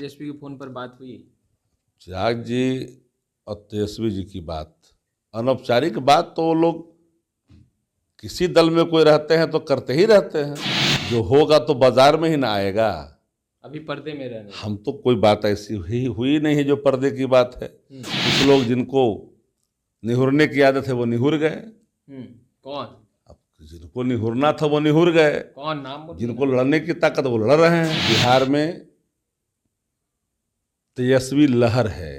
तेजस्वी की फोन पर बात हुई? चिराग जी और तेजस्वी जी की बात, अनौपचारिक बात तो वो लोग किसी दल में कोई रहते हैं तो करते ही रहते हैं। जो होगा तो बाजार में ही ना आएगा। अभी पर्दे में रहने हम तो कोई बात ऐसी हुई नहीं है जो पर्दे की बात है। कुछ लोग जिनको निहुरने की आदत है वो निहुर गए। कौन? अब जिनको निहुरना था वो निहुर गए। कौन नाम बोलिए जिनको ना। लड़ने की ताकत वो लड़ रहे हैं। बिहार में तेजस्वी लहर है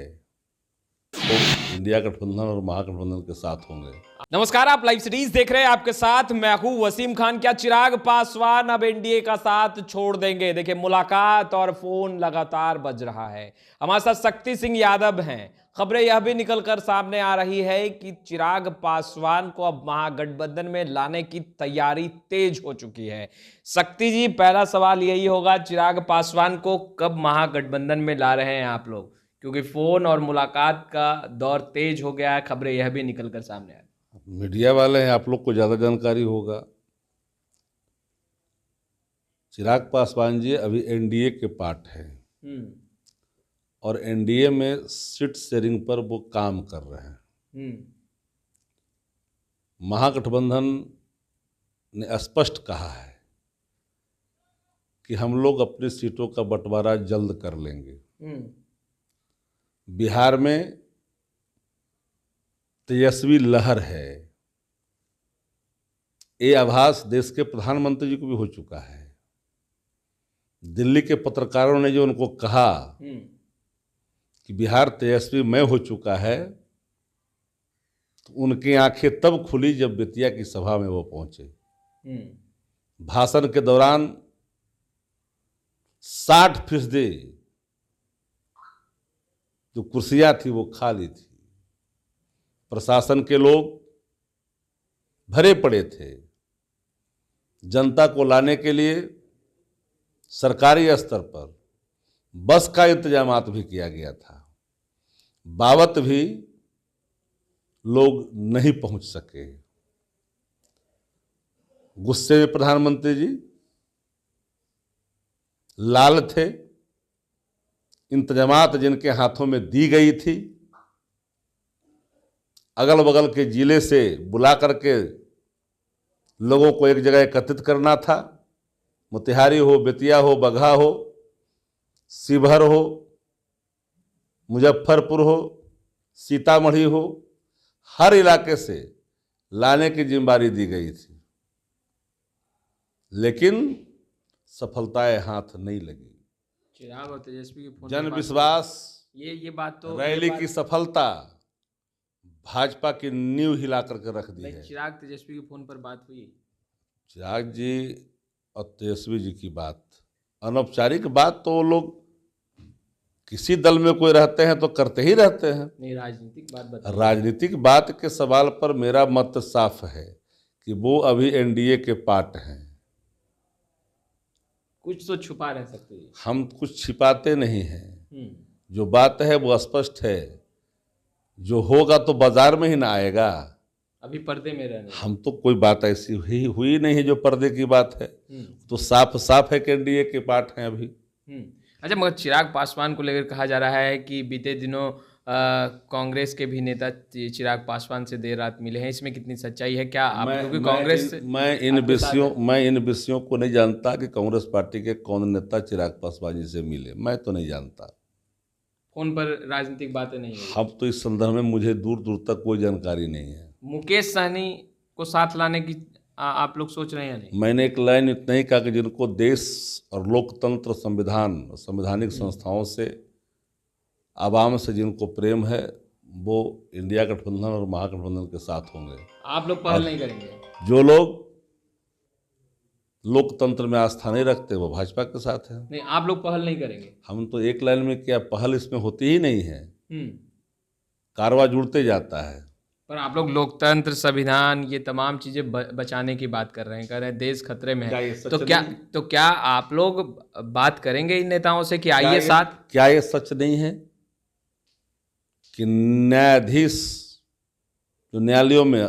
तो इंडिया गठबंधन और महागठबंधन के साथ होंगे। नमस्कार, आप लाइव सीरीज देख रहे हैं, आपके साथ मैं हूं वसीम खान। क्या चिराग पासवान अब एनडीए का साथ छोड़ देंगे? देखिए, मुलाकात और फोन लगातार बज रहा है। हमारे साथ शक्ति सिंह यादव हैं। खबरें यह भी निकलकर सामने आ रही है कि चिराग पासवान को अब महागठबंधन में लाने की तैयारी तेज हो चुकी है। शक्ति जी, पहला सवाल यही होगा, चिराग पासवान को कब महागठबंधन में ला रहे हैं आप लोग? क्योंकि फोन और मुलाकात का दौर तेज हो गया है, खबरें यह भी निकलकर सामने आ रही। मीडिया वाले हैं, आप लोग को ज़्यादा जानकारी होगा। चिराग पासवान जी अभी एनडीए के पार्ट हैं और एनडीए में सीट शेयरिंग पर वो काम कर रहे हैं। महागठबंधन ने स्पष्ट कहा है कि हम लोग अपनी सीटों का बंटवारा जल्द कर लेंगे। बिहार में तेजस्वी लहर है, ये आभास देश के प्रधानमंत्री जी को भी हो चुका है। दिल्ली के पत्रकारों ने जो उनको कहा कि बिहार तेजस्वी हो चुका है, तो उनकी आंखें तब खुली जब बेतिया की सभा में वो पहुंचे। भाषण के दौरान 60% जो कुर्सियां थी वो खाली थी। प्रशासन के लोग भरे पड़े थे। जनता को लाने के लिए सरकारी स्तर पर बस का इंतजामात भी किया गया था। बावत भी लोग नहीं पहुंच सके। गुस्से में प्रधानमंत्री जी लाल थे। इंतजामात जिनके हाथों में दी गई थी, अगल बगल के जिले से बुला करके लोगों को एक जगह एकत्रित करना था। मोतिहारी हो, बेतिया हो, बगहा हो, शिवहर हो, मुजफ्फरपुर हो, सीतामढ़ी हो, हर इलाके से लाने की जिम्मेदारी दी गई थी, लेकिन सफलताएं हाथ नहीं लगी। चिराग और तेजस्वी की जन विश्वास, ये बात तो रैली की सफलता भाजपा की नींव हिला करके रख दी है। चिराग तेजस्वी की फोन पर बात हुई? चिराग जी और तेजस्वी जी की बात, अनौपचारिक बात तो वो लोग किसी दल में कोई रहते हैं तो करते ही रहते हैं। नहीं, राजनीतिक बात बताइए। राजनीतिक बात के सवाल पर मेरा मत साफ है कि वो अभी एनडीए के पार्ट हैं। कुछ तो छुपा रह सकते हैं। हम कुछ छिपाते नहीं हैं। जो बात है वो स्पष्ट है। जो होगा तो बाजार में ही ना आएगा। अभी पर्दे में रहने। हम तो कोई बात ऐसी हुई नहीं है जो पर्दे की बात है। तो साफ साफ है कि एनडीए के पार्ट हैं अभी। अच्छा, मगर चिराग पासवान को लेकर कहा जा रहा है कि बीते दिनों कांग्रेस के भी नेता चिराग पासवान से देर रात मिले हैं। इसमें कितनी सच्चाई है? क्या आप लोग कांग्रेस मैं इन विषयों को नहीं जानता कि कांग्रेस पार्टी के कौन नेता चिराग पासवान जी से मिले। मैं तो नहीं जानता। फोन पर राजनीतिक बातें नहीं है। अब तो इस संदर्भ में मुझे दूर दूर तक कोई जानकारी नहीं है। मुकेश सहनी को साथ लाने की आप लोग सोच रहे हैं? नहीं, मैंने एक लाइन इतना ही कहा कि जिनको देश और लोकतंत्र, संविधान और संवैधानिक संस्थाओं से, आवाम से जिनको प्रेम है, वो इंडिया गठबंधन और महागठबंधन के साथ होंगे। आप लोग पहल नहीं करेंगे? जो लोग लोकतंत्र में आस्था नहीं रखते वो भाजपा के साथ है। नहीं, आप लोग पहल नहीं करेंगे? हम तो एक लाइन में क्या, पहल इसमें होती ही नहीं है। कारवा जुड़ते जाता है। पर आप लोग लोकतंत्र, संविधान, ये तमाम चीजें बचाने की बात कर रहे हैं, कह रहे हैं देश खतरे में है। तो क्या आप लोग बात करेंगे इन नेताओं से कि आइए साथ? क्या ये सच नहीं है कि न्यायाधीश जो न्यायालयों में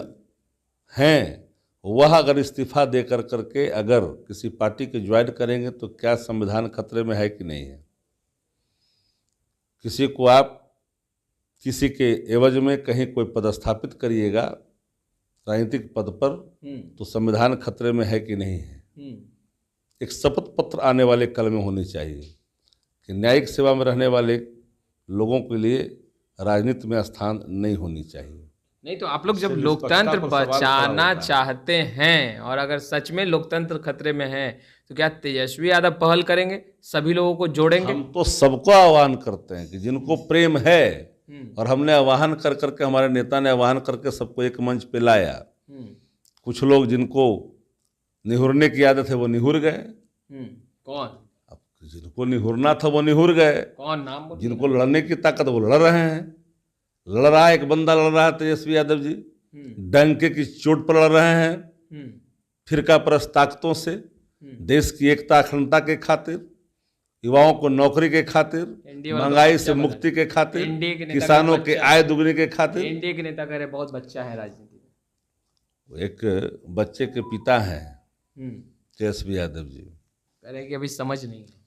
हैं, वह अगर इस्तीफा दे करके अगर किसी पार्टी के ज्वाइन करेंगे तो क्या संविधान खतरे में है कि नहीं है? किसी को आप किसी के एवज में कहीं कोई पदस्थापित करिएगा राजनीतिक पद पर, तो संविधान खतरे में है कि नहीं है। एक शपथ पत्र आने वाले कल में होनी चाहिए कि न्यायिक सेवा में रहने वाले लोगों के लिए राजनीति में स्थान नहीं होनी चाहिए। नहीं तो आप लोग जब लोकतंत्र बचाना चाहते हैं और अगर सच में लोकतंत्र खतरे में है तो क्या तेजस्वी यादव पहल करेंगे, सभी लोगों को जोड़ेंगे? हम तो सबको आह्वान करते हैं कि जिनको प्रेम है, और हमने आह्वान कर करके, हमारे नेता ने आह्वान करके सबको एक मंच पे लाया। कुछ लोग जिनको निहुरने की आदत है वो निहुर गए। कौन? अब जिनको निहुरना था वो निहुर गए। कौन नाम बोलिए? जिनको लड़ने की ताकत वो लड़ रहे हैं। लड़ रहा है, एक बंदा लड़ रहा है तेजस्वी यादव जी, डंके की चोट पर लड़ रहे हैं, फिरका परस्त ताकतों से, देश की एकता अखंडता के खातिर, युवाओं को नौकरी के खातिर, महंगाई से मुक्ति के खातिर, किसानों के आय दुगनी के खातिर। एनडीए के नेता कह रहे बहुत बच्चा है राजनीति में। एक बच्चे के पिता हैं तेजस्वी यादव जी, कह रहे कि अभी समझ नहीं है।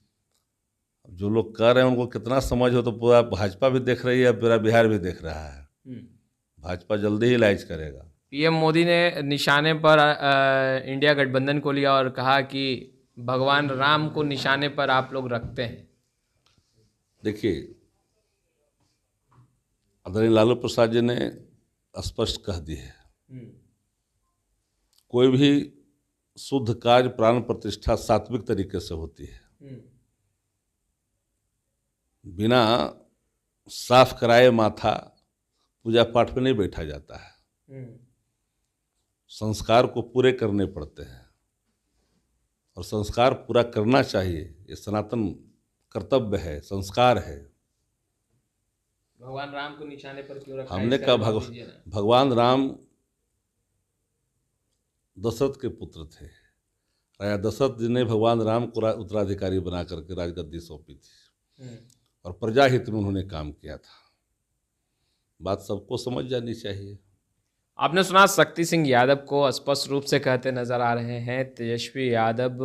जो लोग कह रहे हैं उनको कितना समझ हो, तो पूरा भाजपा भी देख रही है, पूरा बिहार भी देख रहा है। भाजपा जल्दी ही इलाज करेगा। पीएम मोदी ने निशाने पर इंडिया गठबंधन को लिया और कहा कि भगवान राम को निशाने पर आप लोग रखते हैं। देखिए, आदरणीय लालू प्रसाद जी ने स्पष्ट कह दी है, कोई भी शुद्ध कार्य प्राण प्रतिष्ठा सात्विक तरीके से होती है। बिना साफ कराए माथा पूजा पाठ में नहीं बैठा जाता है। संस्कार को पूरे करने पड़ते हैं और संस्कार पूरा करना चाहिए, ये सनातन कर्तव्य है, संस्कार है। भगवान राम को निशाने पर क्यों रखा? हमने कहा भगवान राम दशरथ के पुत्र थे। राजा दशरथ जी ने भगवान राम को उत्तराधिकारी बना करके राजगद्दी सौंपी थी और प्रजा हित में उन्होंने काम किया था। बात सबको समझ जानी चाहिए। आपने सुना शक्ति सिंह यादव को स्पष्ट रूप से कहते नजर आ रहे हैं तेजस्वी यादव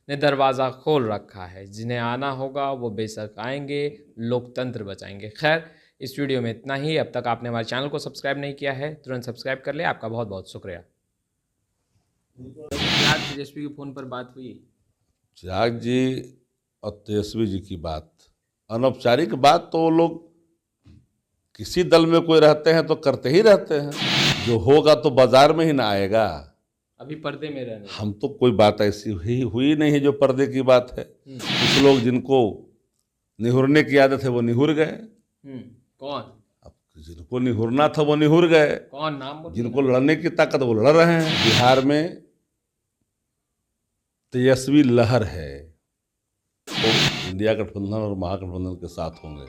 ने दरवाज़ा खोल रखा है, जिन्हें आना होगा वो बेशक आएंगे, लोकतंत्र बचाएंगे। खैर, इस वीडियो में इतना ही। अब तक आपने हमारे चैनल को सब्सक्राइब नहीं किया है, तुरंत सब्सक्राइब कर ले। आपका बहुत बहुत शुक्रिया। तेजस्वी के फ़ोन पर बात हुई, चिराग जी और तेजस्वी जी की बात, अनौपचारिक बात तो वो लोग किसी दल में कोई रहते हैं तो करते ही रहते हैं। जो होगा तो बाजार में ही ना आएगा। अभी पर्दे में रहने, हम तो कोई बात ऐसी हुई नहीं है जो पर्दे की बात है। कुछ लोग जिनको निहुरने की आदत है वो निहुर गए। कौन? अब जिनको निहुरना था वो निहुर गए। कौन नाम बोलिए? जिनको लड़ने की ताकत वो लड़ रहे हैं। बिहार में तेजस्वी लहर है, तो इंडिया गठबंधन और महागठबंधन के साथ होंगे।